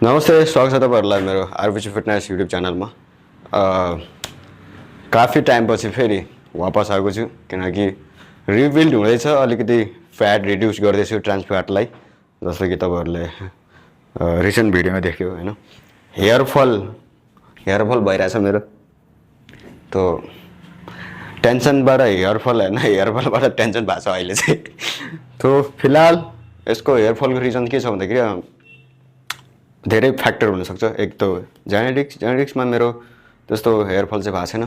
नमस्ते, स्वागत छ तपाईँहरूलाई मेरो rbgfitness फिटनेस युट्युब च्यानलमा। काफी टाइमपछि फेरि वापस आएको छु किनकि रिबिल्ड हुँदैछ, अलिकति फ्याट रिड्युस गर्दैछु, ट्रान्स फ्याटलाई, जस्तो कि तपाईँहरूले रिसेन्ट भिडियोमा देख्यो होइन। हेयरफल भइरहेछ मेरो। तो टेन्सनबाट हेयरफल होइन, हेयरफलबाट टेन्सन भएको छ अहिले चाहिँ। तो फिलहाल यसको हेयरफलको रिजन के छ भन्दाखेरि धेरै फ्याक्टर हुनसक्छ। एक त जेनेटिक्समा मेरो त्यस्तो हेयरफल चाहिँ भएको छैन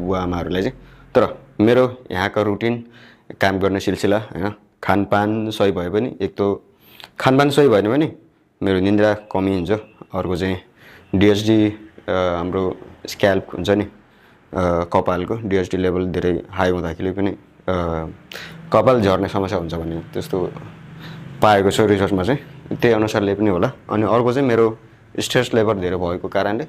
बुवा आमाहरूलाई चाहिँ। तर मेरो यहाँको रुटिन, काम गर्ने सिलसिला होइन, खानपान सही भए पनि, एक त खानपान सही भएन भने मेरो निन्द्रा कमी हुन्छ। अर्को चाहिँ डिएचडी, हाम्रो स्क्याल्प हुन्छ नि कपालको डिएचडी लेभल धेरै हाई हुँदाखेरि पनि कपाल झर्ने समस्या हुन्छ भन्ने त्यस्तो पाएको छ रिसर्चमा चाहिँ, त्यही अनुसारले पनि होला। अनि अर्को चाहिँ मेरो स्ट्रेस लेभल धेरै भएको कारणले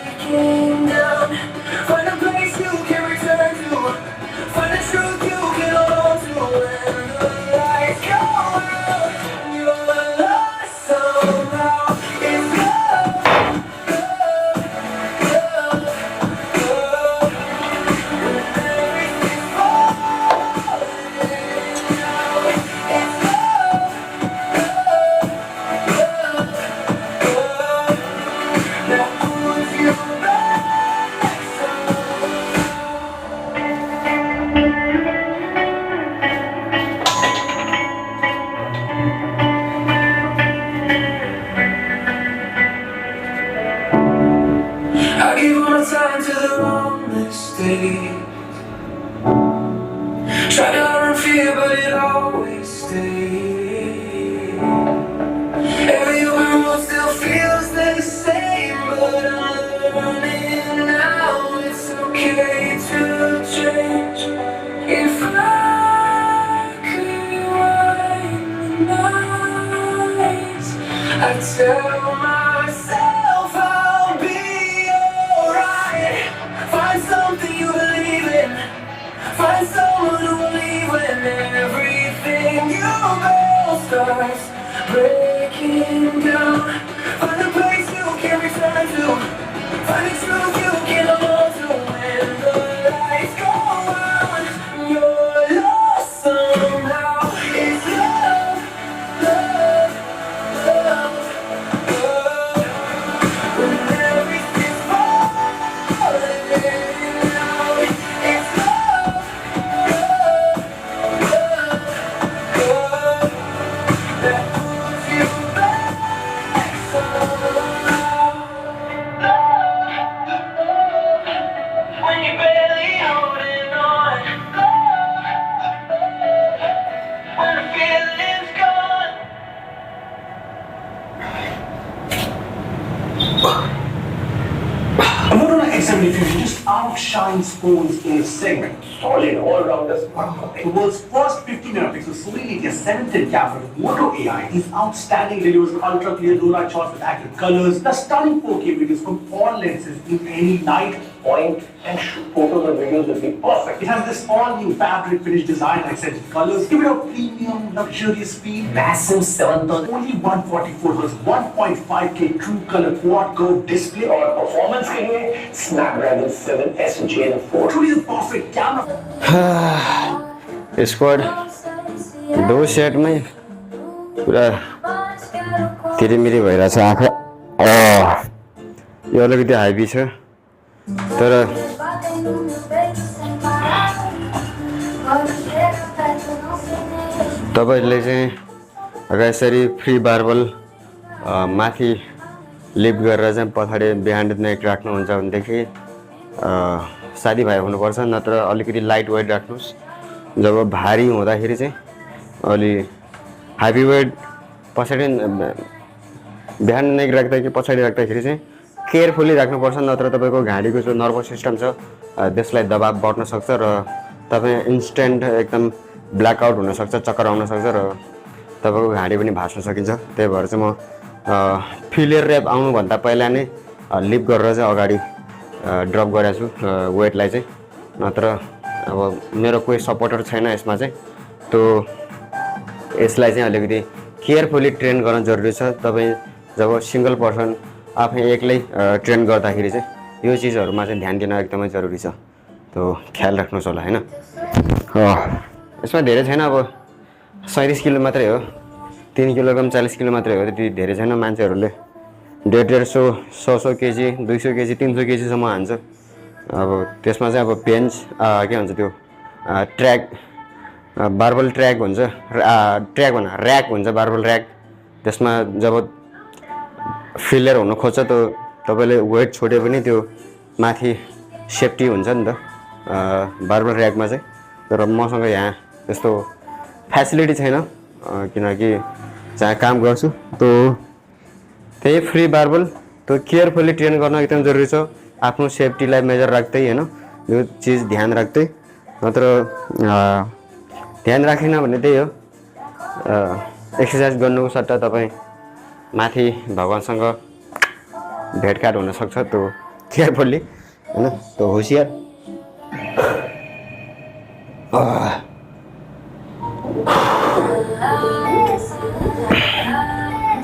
breaking down. Find a place you can return to. Find the truth you can hold to. When the lights go out, you're lost somehow. It's love, love, love. When everything's falling down, it's love, love, love. That pulls you back I give all my time to the wrong mistake. Try to run fear, but it always stays. Every open road still feels the same, but I'm learning now it's okay to change. If I could rewind the nights, I'd tell myself I'll be alright. Find something you believe in. Find someone who will leave when everything you build starts breaking down. Find a place you can return to. Find the truth you can hold to. When the lights go out, you're lost somehow. It's love, love, love, love. When everything's falling down, it's love, love, love. That pulls you back somehow. When you're barely holding on. When the feeling's gone. I'm not gonna examine if you just outshine phones in a segment. Solid all-rounder smartphone. The world's first 50-megapixel Sony ATS-710 camera with Moto AI is outstanding. Delivers ultra-clear low-light shots with accurate colors. The stunning 4K videos from all lenses in any light, point, and shoot. Photos and videos will be perfect. It has this all-new fabric finish design, accented colors. Give it a premium, luxurious speed. Massive 7-ton, only 144Hz, 1.5K true color quad curve display. और performance के लिए Snapdragon 7S Gen 4. Truly the perfect camera. Squad दो सेटमै पुरा तिरिमिरी भइरहेछ आँखा यो अलिकति हाइबी छ तर तपाईहरुले चाहिँ अगर यसरी फ्री बार्बल माथि लिफ्ट गरेर चाहिँ पछाडि बिहाइन्ड नेक राख्नुहुन्छ भनेदेखि साथीभाइ हुनुपर्छ नत्र अलिकति लाइट वेट राख्नुस् जब भारी हुँदाखेरि चाहिँ अलि हेभी वेट पछाडि बिहाइन्ड नेक राख्दाखेरि पछाडि राख्दाखेरि चाहिँ केयरफुली राख्नुपर्छ नत्र तपाईको घाँडीको जो नर्भस सिस्टम छ त्यसलाई दबाव बढ्न सक्छ र तपाई इन्स्ट्यान्ट एकदम ब्ल्याकआउट हुन सक्छ चक्कर आउन सक्छ र तपाईको घाँडी पनि भास्न सकिन्छ त्यही भएर चाहिँ म फेलियर र्याप आउनु भन्दा पहिला नै लिफ्ट गरेर चाहिँ अगाडि ड्रप गरेछु वेटलाई चाहिँ नत्र अब मेरो कोही सपोर्टर छैन यसमा चाहिँ त्यो यसलाई चाहिँ अलिकति केयरफुली ट्रेन गर्न जरुरी छ तपाई जब सिंगल पर्सन आफै एक्लै ट्रेन गर्दाखेरि चाहिँ यो चीजहरुमा चाहिँ ध्यान दिन एकदमै जरुरी छ त्यो ख्याल राख्नुस् होला हैन यसमा धेरै छैन अब 37 किलो मात्रै हो 3 किलोग्राम 40 किलो मात्रै हो त्यति धेरै छैन मान्छेहरुले 150 केजी 200 केजी 300 केजी सम्म हान्छ अब त्यसमा चाहिँ अब बेन्च के भन्छ त्यो ट्र्याक बार्बल ट्र्याक हुन्छ ट्र्याक भन्न र्याक हुन्छ बार्बल र्याक त्यसमा जब फेलियर हुन खोज्छ त्यो तपाईले वेट छोडे पनि त्यो माथि सेफ्टी हुन्छ नि त बार्बल र्याकमा चाहिँ तर मसँग यहाँ त्यस्तो फ्यासिलिटी छैन किनकि जहाँ काम गर्छु त्यो त्यही फ्री बार्बल त्यो केयरफुली ट्रेन गर्न एकदम जरुरी छ आफ्नो सेफ्टीलाई मेजर राख्दै हैन यो चीज ध्यान राख्दै नत्र ध्यान राखेन भने त्यही हो एक्सरसाइज गर्नुको सट्टा तपाई माथि भगवानसँग भेटघाट हुन सक्छ त्यो केयरफुल्ली होइन त्यो होसियार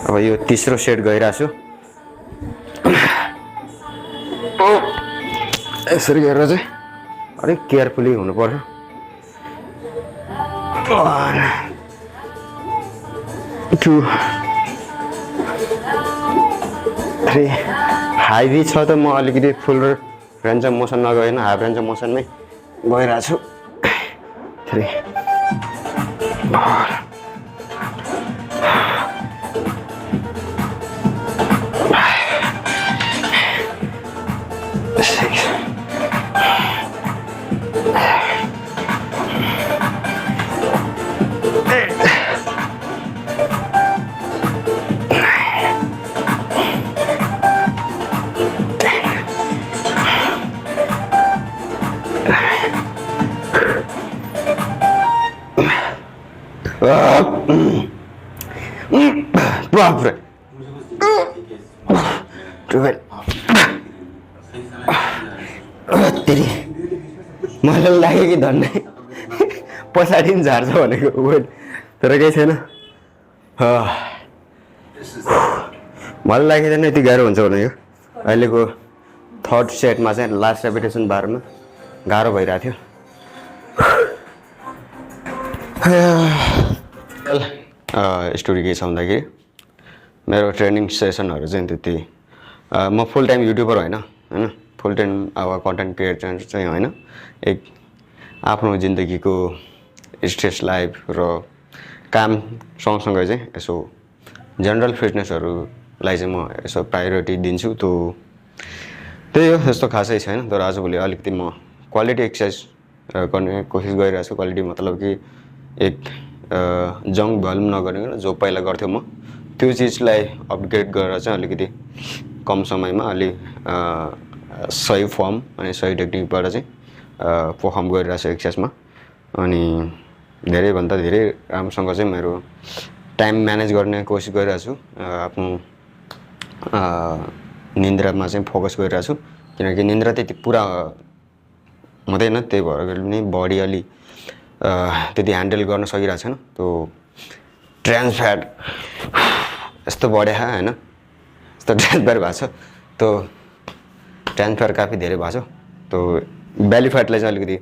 अब यो तेस्रो सेट गइरहेको छु यसरी गरेर चाहिँ अलिक केयरफुल्ली हुनुपर्छ टु थ्री हाइभी छ त म अलिकति फुल रेन्ज अफ मोसन नगएन हाफ रेन्ज अफ मोसनमै गइरहेको छु 3 बापरे तेरि मलाई लाग्यो कि धन्नै पछाडि पनि झार्छ भनेको वेट तर केही छैन मलाई लाग्यो थिएन यति गाह्रो हुन्छ भनेको अहिलेको थर्ड सेटमा चाहिँ लास्ट रेपिटेसन बारमा गाह्रो भइरहेको थियो स्टोरी के छ भन्दाखेरि मेरो ट्रेनिङ सेसनहरू चाहिँ त्यति म फुल टाइम युट्युबर होइन फुल टाइम अब कन्टेन्ट क्रिएटर चाहिँ होइन एक आफ्नो जिन्दगीको स्ट्रेस लाइफ र काम सँगसँगै चाहिँ यसो जनरल फिटनेसहरूलाई चाहिँ म यसो प्रायोरिटी दिन्छु त्यही हो त्यस्तो खासै छैन तर आजभोलि अलिकति म क्वालिटी एक्सर्साइज गर्ने कोसिस गरिरहेको छु क्वालिटी मतलब कि एक जङ्क भल्युम नगरिकन जो पहिला गर्थ्यो म त्यो चिजलाई अपग्रेड गरेर चाहिँ अलिकति कम समयमा अलि सही फर्म अनि सही टेक्निकबाट चाहिँ पर्फर्म गरिरहेको छु एक्सर्साइजमा अनि धेरैभन्दा धेरै राम्रोसँग चाहिँ मेरो टाइम म्यानेज गर्ने कोसिस गरिरहेको छु आफ्नो निन्द्रामा चाहिँ फोकस गरिरहेको छु किनकि निन्द्रा त्यति पुरा हुँदैन त्यही भएर पनि बडी अलि त्यति ह्यान्डल गर्न सकिरहेको छैन त्यो ट्रान्स फ्याट यस्तो बढ्यो होइन यस्तो ट्रान्स फ्याट भएको छ त्यो ट्रान्स फ्याट काफी धेरै भएको छ त्यो बेली फ्याटलाई चाहिँ अलिकति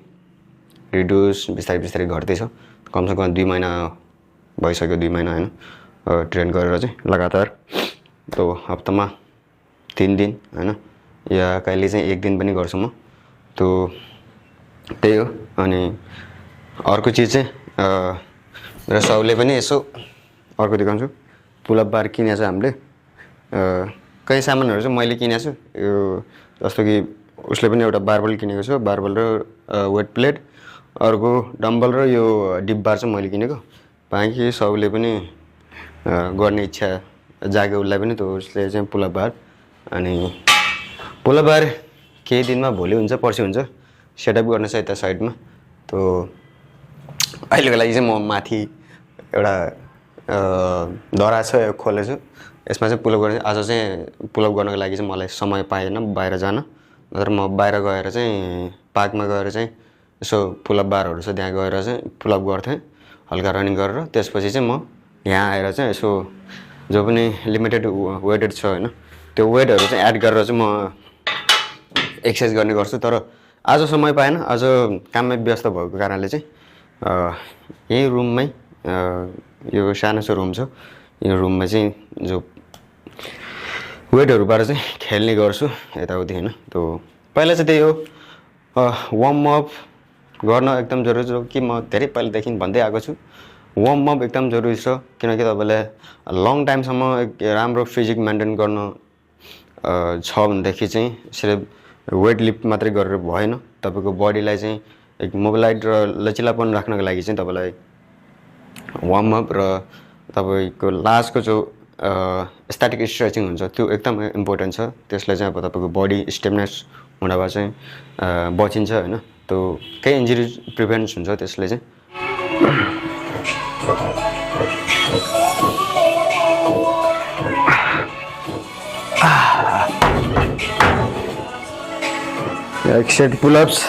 रिड्युस बिस्तारै बिस्तारै घट्दैछ कमसेकम 2 महिना भइसक्यो 2 महिना होइन ट्रेन गरेर चाहिँ लगातार त्यो हप्तामा 3 दिन होइन या कहिले चाहिँ 1 दिन पनि गर्छु म त्यो त्यही हो अनि अर्को चिज चाहिँ मेरो साउले पनि यसो अर्को देखाउँछु पुलअप बार किनेको छ हामीले कहीँ सामानहरू चाहिँ मैले किनेको छु यो जस्तो कि उसले पनि एउटा बारबल किनेको छ बारबल र वेट प्लेट अर्को डम्बल र यो डिप बार चाहिँ मैले किनेको बाँकी सबले पनि गर्ने इच्छा जाग्यो उसलाई पनि त्यो उसले चाहिँ पुलअप बार अनि पुलअप बार केही दिनमा भोलि हुन्छ पर्सि हुन्छ सेटअप गर्न छ यता साइडमा त्यो अहिलेको लागि चाहिँ म माथि एउटा दरा छ खोलेछु यसमा चाहिँ पुलअप गर्ने आज चाहिँ पुलअप गर्नको लागि चाहिँ मलाई समय पाएन बाहिर जान नत्र म बाहिर गएर चाहिँ पार्कमा गएर चाहिँ यसो पुलअप बारहरू छ त्यहाँ गएर चाहिँ पुलअप गर्थेँ हल्का रनिङ गरेर त्यसपछि चाहिँ म यहाँ आएर चाहिँ यसो जो पनि लिमिटेड वेटेड छ होइन त्यो वेटहरू चाहिँ एड गरेर चाहिँ म एक्सर्साइज गर्ने गर्छु तर आज समय पाएन आज काममै व्यस्त भएको कारणले चाहिँ यही रुममै यो सानो सो रुम छ यो रुममा चाहिँ जो वेटहरूबाट चाहिँ खेल्ने गर्छु यताउति होइन त्यो पहिला चाहिँ त्यही हो वार्म अप गर्न एकदम जरुरी छ कि म धेरै पहिलादेखि भन्दै आएको छु वार्म अप एकदम जरुरी छ किनकि तपाईँलाई लङ टाइमसम्म राम्रो फिजिक मेन्टेन गर्न छ भनेदेखि चाहिँ सिर्फ वेट लिफ्ट मात्रै गरेर भएन तपाईँको बडीलाई चाहिँ एक मोबिलाइज र लचिलापन राख्नको लागि चाहिँ तपाईँलाई वार्म अप र तपाईँको लास्टको जो स्ट्याटिक स्ट्रेचिङ हुन्छ त्यो एकदम इम्पोर्टेन्ट छ त्यसले चाहिँ अब तपाईँको बडी स्टेमिनस हुँदाबाट चाहिँ बचिन्छ होइन त्यो केही इन्जुरी प्रिभेन्ट हुन्छ त्यसले चाहिँ एक सेट पुलअप्स,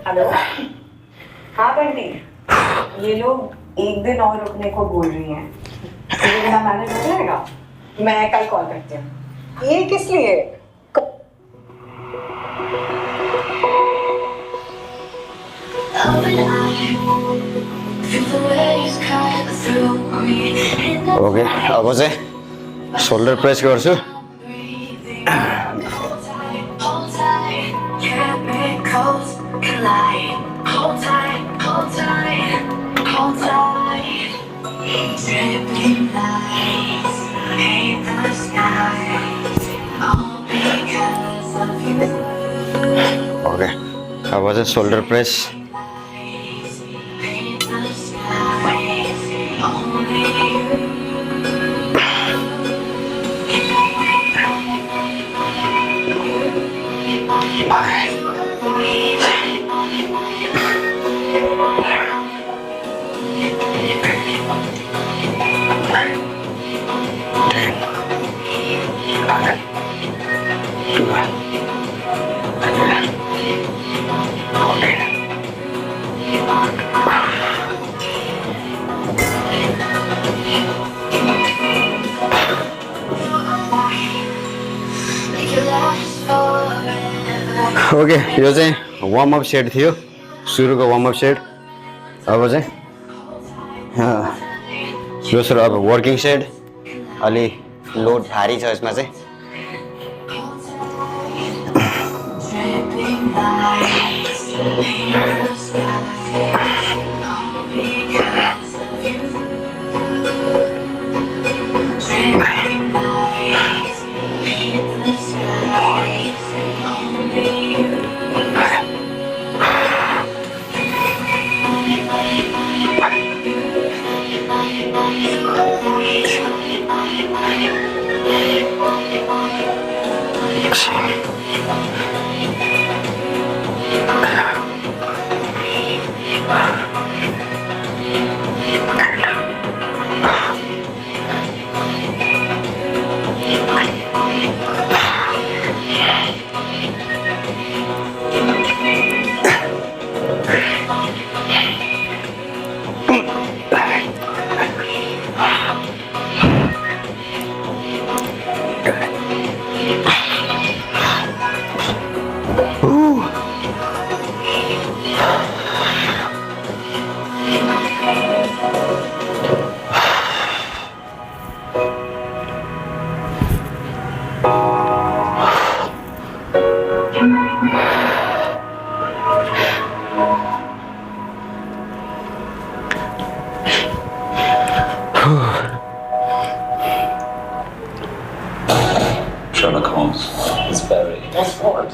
हेलो। हाँ बंटी, ये लोग एक दिन और रुकने को बोल रही हैं। तो ये मेरा मैनेज हो जाएगा? मैं कल कॉल करती हूँ। ये किस लिए? ओके अब चाहिँ शोल्डर प्रेस गर्छु। ओके अब चाहिँ शोल्डर प्रेस। ओके यो चाहिँ वार्म अप सेट थियो, सुरुको वार्म अप सेट। अब चाहिँ दोस्रो अब वर्किङ सेट। अलि लोड भारी छ यसमा चाहिँ। Sherlock Holmes is very. What's what?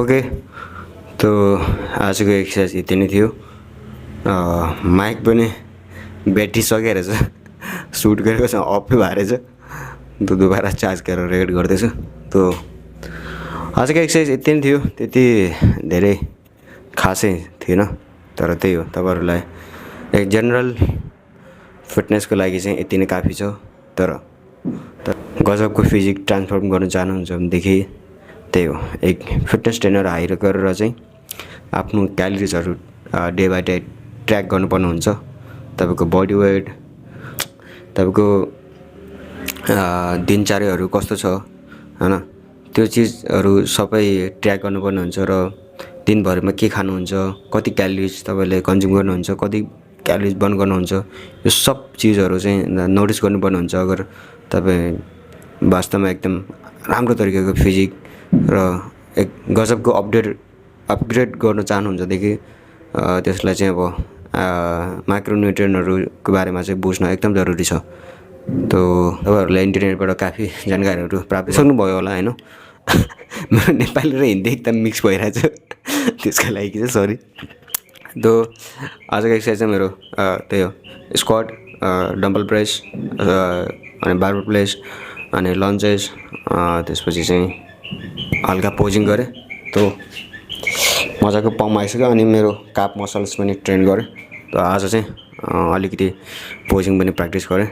Okay तो आजको एक्सर्साइज यति नै थियो माइक पनि ब्याट्री सकिएर रहेछ सुट गरेको छ अफै भएर रहेछ तो दोबारा चार्ज गरेर रेकर्ड गर्दैछु तो आजको एक्सर्साइज यति नै थियो त्यति धेरै खासै थिएन तर त्यही हो तपाईहरुलाई एक जनरल फिटनेसको लागि चाहिँ यति नै काफी छ तर गजबको फिजिक ट्रान्सफर्म गर्न चाहनुहुन्छ भनेदेखि त्यही हो एक फिटनेस ट्रेनर हायर गरेर चाहिँ आफ्नो क्यालोरिजहरु डे बाइ डे ट्र्याक गर्नुपर्ने हुन्छ तपाईको बडी वेट तपाईको दिनचर्याहरु कस्तो छ हैन त्यो चीजहरु सबै ट्र्याक गर्नुपर्ने हुन्छ र दिनभरमा के खानुहुन्छ कति क्यालोरिज तपाईले कन्ज्युम गर्नुहुन्छ कति क्यालोरिज बर्न गर्नुहुन्छ यो सब चीजहरु चाहिँ नोटिस गर्नुपर्ने हुन्छ अगर तपाई वास्तवमा एकदम राम्रो तरिकाको फिजिक र एक गजबको अपग्रेड गर्न चाहनुहुन्छ देखि त्यसलाई चाहिँ अब माइक्रोन्युट्रियन्टहरुको बारेमा चाहिँ बुझ्न एकदम जरुरी छ तो तपाईहरुले इन्टरनेटबाट काफी जानकारीहरु प्राप्त सक्नुभयो होला हैन मेरो नेपाली र हिन्दी एकदम मिक्स भइरहेछ त्यसका लागि चाहिँ सरी तो आजको एक्सरसाइज चाहिँ मेरो त्यही हो स्क्वाट डम्बल प्रेस अनि बारबेल प्रेस अनि लन्चेस त्यसपछि चाहिँ हल्का पोजिङ गरे तो मजाको पम्प आइसक्यो अनि मेरो काप मसल्स पनि ट्रेन गरे तो आज चाहिँ अलिकति पोजिङ पनि प्र्याक्टिस गरे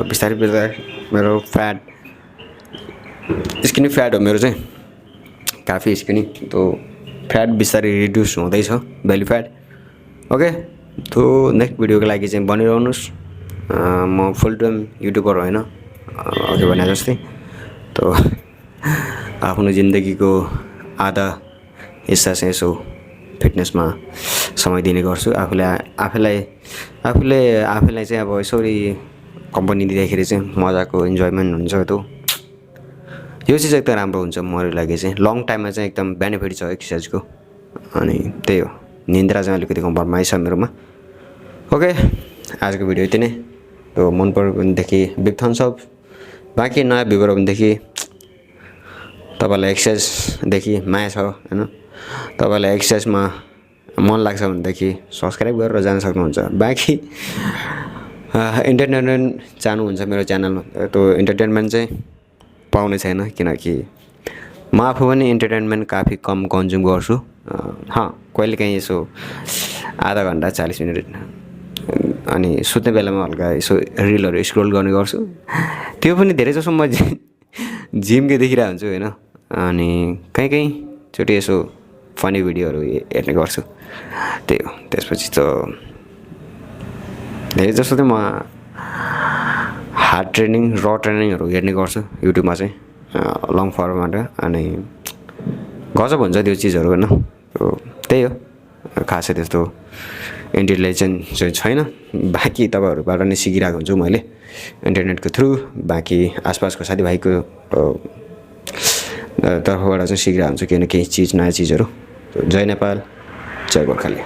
बिस्तारै बिस्तारै मेरो फ्याट स्किनी फ्याट हो मेरो चाहिँ काफी स्किनी तो फ्याट बिस्तारै रिड्युस हुँदैछ बेली फ्याट ओके तो नेक्स्ट भिडियोको लागि चाहिँ बनिरहनुस् म फुल टाइम युट्युबर होइन अघि भने जस्तै तो आफ्नो जिन्दगीको आधा हिस्सा चाहिँ यसो फिटनेसमा समय दिने गर्छु आफूलाई चाहिँ अब यसरी कम्पनी दिँदाखेरि चाहिँ मजाको इन्जोयमेन्ट हुन्छ तो यो चाहिँ एकदम राम्रो हुन्छ मेरो लागि चाहिँ लङ टाइममा चाहिँ एकदम बेनिफिट छ एक्सरसाइजको अनि त्यही हो निन्द्रा चाहिँ अलिकति कम्प्रोमाइज छ मेरोमा ओके आजको भिडियो यति नै तो मन पर्यो भनेदेखि बिग थम्स अप बाँकी नयाँ भ्युवर हो भनेदेखि तपाईलाई एक्सरसाइजदेखि माया छ हैन तपाईलाई एक्सरसाइजमा मन लाग्छ भनेदेखि सब्स्क्राइब गरेर जान सक्नुहुन्छ बाँकी इन्टरटेनमेन्ट चाहनुहुन्छ मेरो च्यानलमा तो इन्टरटेनमेन्ट चाहिँ पाउने छैन किनकि म आफू पनि इन्टरटेनमेन्ट काफी कम कन्ज्युम गर्छु कहिलेकाहीँ यसो आधा घन्टा 40 मिनेट अनि सुत्ने बेलामा हल्का यसो रिलहरु स्क्रोल गर्ने गर्छु त्यो पनि धेरै जसो म जिमकै देखिरहेको हुन्छु हैन अनि कहीँ चोटि यसो फनी भिडियोहरु हेर्ने गर्छु त्यही हो त्यसपछि त धेरै जसो त म हार्ड ट्रेनिङ र ट्रेनिङहरु हेर्ने गर्छु युट्युबमा चाहिँ लङ फर्मबाट अनि गजब हुन्छ त्यो चीजहरु हैन त्यही हो खासै त्यस्तो इन्टेलिजेन्स चाहिँ छैन बाँकी तपाईहरुबाट नै सिकिरहेको हुन्छु मैले इन्टरनेटको थ्रु बाँकी आसपासको साथीभाइको तर्फबाट चाहिँ सिकिरहेको हुन्छु केही न केही चीज नयाँ चीजहरु जय नेपाल जय गोर्खाली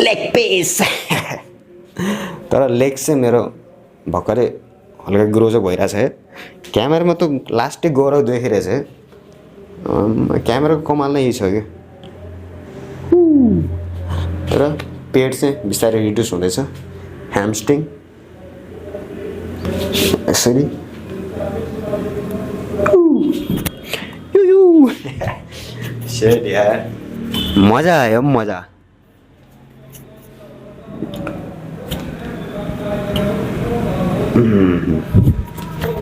लेग पिस तर लेग चाहिँ मेरो भर्खरै हल्का ग्रो चाहिँ भइरहेछ है क्यामेरामा त लास्टै गएर देखिरहेछ है क्यामेराको कमाल नै छ के तर पेट चाहिँ बिस्तारै रिड्युस हुँदैछ ह्यामस्ट्रिङ यसरी शेट यार मजा आयो मजा